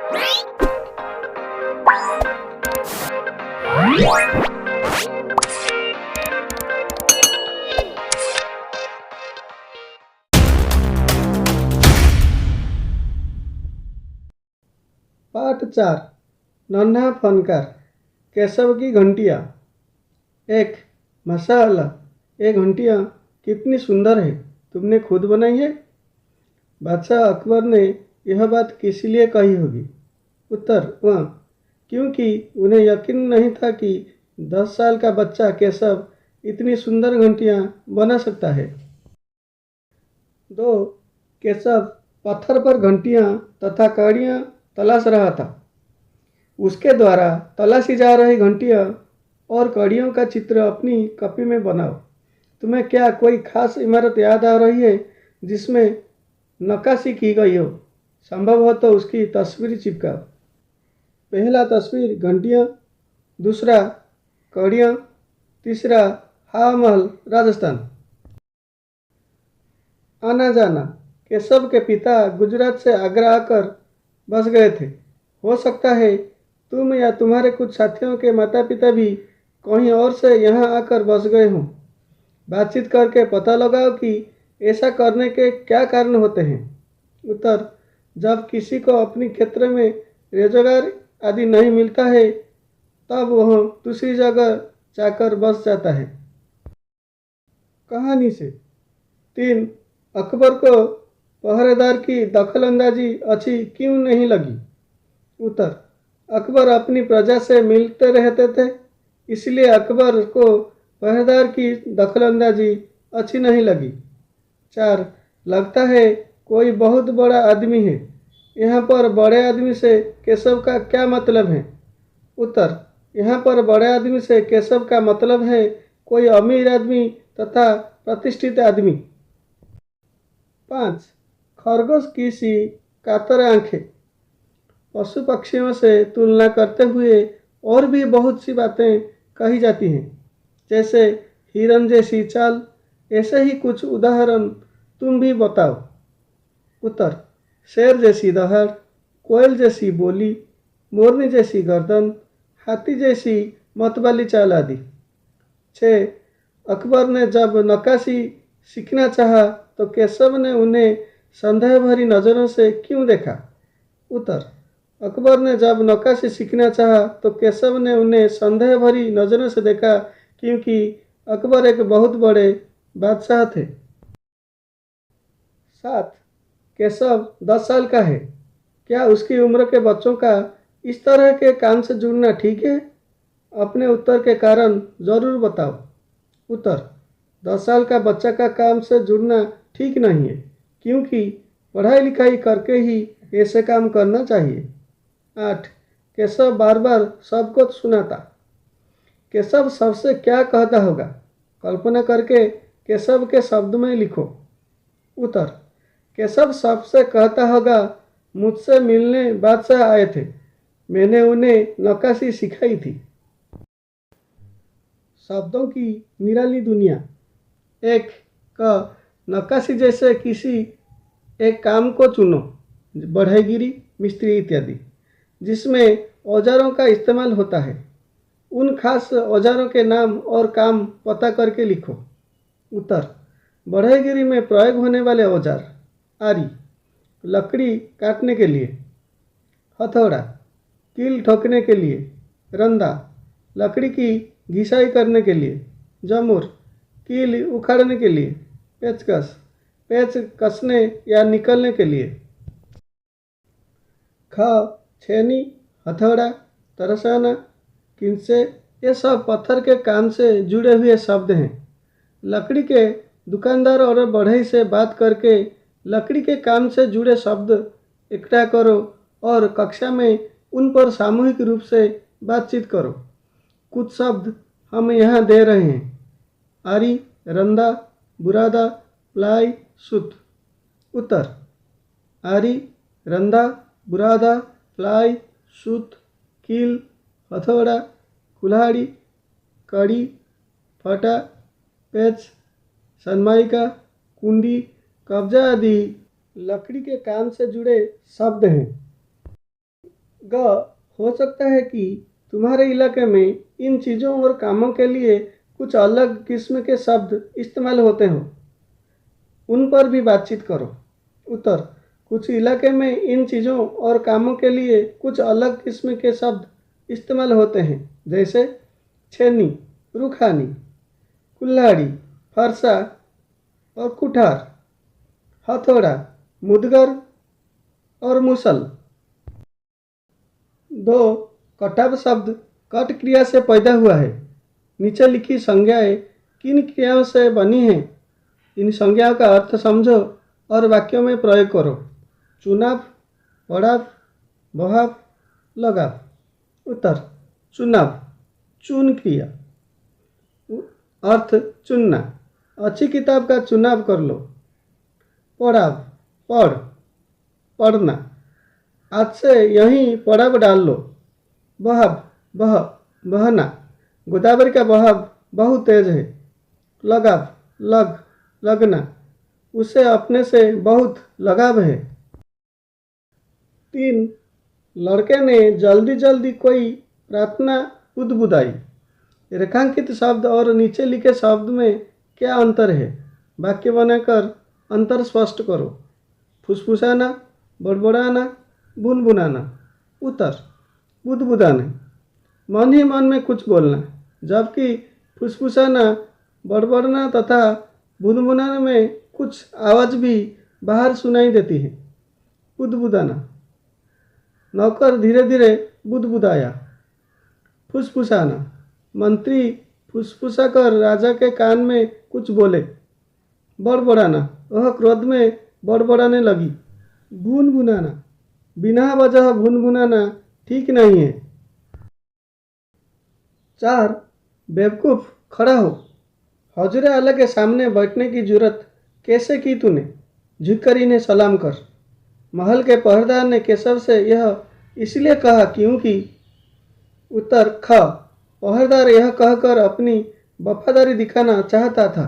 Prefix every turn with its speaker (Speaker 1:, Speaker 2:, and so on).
Speaker 1: पाठ 4 नन्हा फनकार केशव की घंटियाँ। 1 माशाअल्लाह, ये घंटियाँ कितनी सुंदर है, तुमने खुद बनाई है? बादशाह अकबर ने यह बात किस लिए कही होगी? उत्तर वह, क्योंकि उन्हें यकीन नहीं था कि 10 साल का बच्चा केशव इतनी सुंदर घंटियाँ बना सकता है। 2 केशव पत्थर पर घंटियाँ तथा कड़ियाँ तलाश रहा था। उसके द्वारा तलाशी जा रही घंटियाँ और कड़ियों का चित्र अपनी कॉपी में बनाओ। तुम्हें क्या कोई खास इमारत याद आ रही है जिसमें नक्काशी की गई हो? संभव हो तो उसकी तस्वीर चिपकाओ। पहला तस्वीर घंटियाँ, दूसरा कड़ियाँ, तीसरा हवा महल राजस्थान। आना जाना केशव के पिता गुजरात से आगरा आकर बस गए थे। हो सकता है तुम या तुम्हारे कुछ साथियों के माता पिता भी कहीं और से यहाँ आकर बस गए हों। बातचीत करके पता लगाओ कि ऐसा करने के क्या कारण होते हैं। उत्तर, जब किसी को अपने क्षेत्र में रोजगार आदि नहीं मिलता है तब वह दूसरी जगह जाकर बस जाता है। कहानी से 3 अकबर को पहरेदार की दखलंदाजी अच्छी क्यों नहीं लगी? उत्तर, अकबर अपनी प्रजा से मिलते रहते थे, इसलिए अकबर को पहरेदार की दखलंदाजी अच्छी नहीं लगी। 4 लगता है कोई बहुत बड़ा आदमी है। यहाँ पर बड़े आदमी से केशव का क्या मतलब है? उत्तर, यहाँ पर बड़े आदमी से केशव का मतलब है कोई अमीर आदमी तथा प्रतिष्ठित आदमी। 5 खरगोश की सी कातर आंखें। पशु पक्षियों से तुलना करते हुए और भी बहुत सी बातें कही जाती हैं, जैसे हिरन जैसी चाल। ऐसे ही कुछ उदाहरण तुम भी बताओ। उत्तर, शेर जैसी दहाड़, कोयल जैसी बोली, मोरनी जैसी गर्दन, हाथी जैसी मतवाली चाल आदि। 6 अकबर ने जब नक्काशी सीखना चाहा तो केशव ने उन्हें संदेह भरी नज़रों से क्यों देखा? उत्तर, अकबर ने जब नक्काशी सीखना चाहा तो केशव ने उन्हें संदेह भरी नज़रों से देखा क्योंकि अकबर एक बहुत बड़े बादशाह थे। 7 केशव 10 साल का है। क्या उसकी उम्र के बच्चों का इस तरह के काम से जुड़ना ठीक है? अपने उत्तर के कारण जरूर बताओ। उत्तर, 10 साल का बच्चा का काम से जुड़ना ठीक नहीं है, क्योंकि पढ़ाई लिखाई करके ही ऐसे काम करना चाहिए। 8 केशव बार बार सबको सुनाता। केशव सबसे क्या कहता होगा? कल्पना करके केशव के शब्द में लिखो। उत्तर, केशव सबसे कहता होगा, मुझसे मिलने बादशाह आए थे, मैंने उन्हें नक्काशी सिखाई थी। शब्दों की निराली दुनिया। 1 का नक्काशी जैसे किसी एक काम को चुनो, बढ़ईगिरी, मिस्त्री इत्यादि, जिसमें औजारों का इस्तेमाल होता है। उन खास औजारों के नाम और काम पता करके लिखो। उत्तर, बढ़ईगिरी में प्रयोग होने वाले औजार: आरी, लकड़ी काटने के लिए; हथौड़ा, कील ठोकने के लिए; रंदा, लकड़ी की घिसाई करने के लिए; जमूर, कील उखाड़ने के लिए; पेचकस, पेच कसने या निकलने के लिए। ख छेनी, हथौड़ा, तरसाना, किनसे, ये सब पत्थर के काम से जुड़े हुए शब्द हैं। लकड़ी के दुकानदार और बढ़ई से बात करके लकड़ी के काम से जुड़े शब्द इकट्ठा करो और कक्षा में उन पर सामूहिक रूप से बातचीत करो। कुछ शब्द हम यहाँ दे रहे हैं: आरी, रंदा, बुरादा, प्लाई, सूत। उत्तर, आरी, रंदा, बुरादा, प्लाई, सूत, कील, हथौड़ा, कुल्हाड़ी, कड़ी, फटा, पेच, सनमाइका, कुंडी, कब्जा आदि लकड़ी के काम से जुड़े शब्द हैं। ग हो सकता है कि तुम्हारे इलाके में इन चीज़ों और कामों के लिए कुछ अलग किस्म के शब्द इस्तेमाल होते हो, उन पर भी बातचीत करो। उत्तर, कुछ इलाके में इन चीज़ों और कामों के लिए कुछ अलग किस्म के शब्द इस्तेमाल होते हैं, जैसे छेनी, रुखानी, कुल्हाड़ी, फरसा और कुठार, हथौड़ा, मुदगर और मुसल। 2. कटाव शब्द कट क्रिया से पैदा हुआ है। नीचे लिखी संज्ञाएं किन क्रियाओं से बनी हैं? इन संज्ञाओं का अर्थ समझो और वाक्यों में प्रयोग करो। चुनाव, पड़ाव, बहाव, लगाव। उत्तर, चुनाव, चुन क्रिया। अर्थ चुनना, अच्छी किताब का चुनाव कर लो। पड़ाव, पढ़, पढ़ना, आज से यहीं पड़ाव डाल लो। बहाव, बहना, गोदावरी का बहाव बहुत तेज है। लगाव, लगना, उसे अपने से बहुत लगाव है। 3. लड़के ने जल्दी जल्दी कोई प्रार्थना बुदबुदाई। रेखांकित शब्द और नीचे लिखे शब्द में क्या अंतर है? वाक्य बनाकर अंतर स्पष्ट करो। फुसफुसाना, बड़बड़ाना, बुनबुनाना। उत्तर, बुदबुदाना, मन ही मन में कुछ बोलना, जबकि फुसफुसाना, बड़बड़ना तथा बुनबुनाना में कुछ आवाज़ भी बाहर सुनाई देती है। बुदबुदाना, नौकर धीरे धीरे बुदबुदाया। फुसफुसाना, मंत्री फुसफुसा कर राजा के कान में कुछ बोले। बड़बड़ाना, वह क्रोध में बड़बड़ाने लगी। भुनभुनाना, बिना वजह भुनभुनाना ठीक नहीं है। 4. बेवकूफ़, खड़ा हो। हजूर आला के सामने बैठने की जुर्रत कैसे की तूने? झुककर इन्हें सलाम कर। महल के पहरेदार ने केशव से यह इसलिए कहा क्योंकि। उत्तर, ख, पहरेदार यह कहकर अपनी वफादारी दिखाना चाहता था।